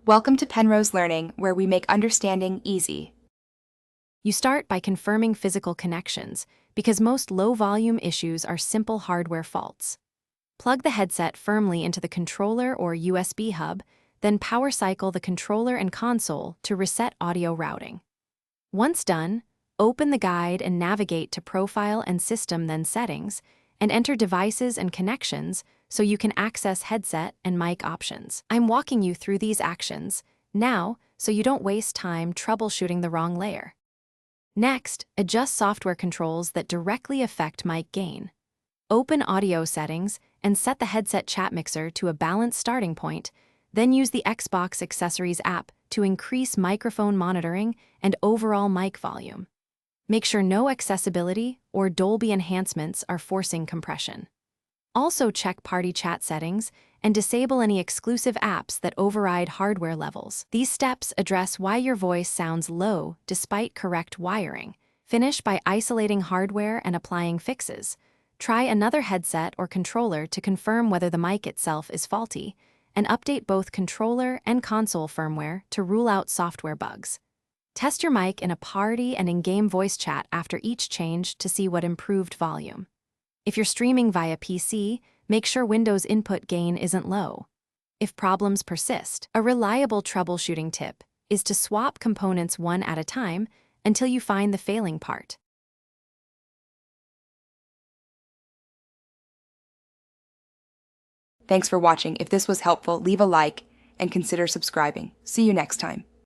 Welcome to Penrose Learning, where we make understanding easy. You start by confirming physical connections, because most low-volume issues are simple hardware faults. Plug the headset firmly into the controller or USB hub, then power cycle the controller and console to reset audio routing. Once done, open the guide and navigate to Profile and System, then Settings, and enter Devices and Connections so you can access headset and mic options. I'm walking you through these actions now so you don't waste time troubleshooting the wrong layer. Next, adjust software controls that directly affect mic gain. Open Audio Settings and set the headset chat mixer to a balanced starting point, then use the Xbox Accessories app to increase microphone monitoring and overall mic volume. Make sure no accessibility or Dolby enhancements are forcing compression. Also check Party Chat settings and disable any exclusive apps that override hardware levels. These steps address why your voice sounds low despite correct wiring. Finish by isolating hardware and applying fixes. Try another headset or controller to confirm whether the mic itself is faulty, and update both controller and console firmware to rule out software bugs. Test your mic in a party and in-game voice chat after each change to see what improved volume. If you're streaming via PC, make sure Windows input gain isn't low. If problems persist, a reliable troubleshooting tip is to swap components one at a time until you find the failing part. Thanks for watching. If this was helpful, leave a like and consider subscribing. See you next time.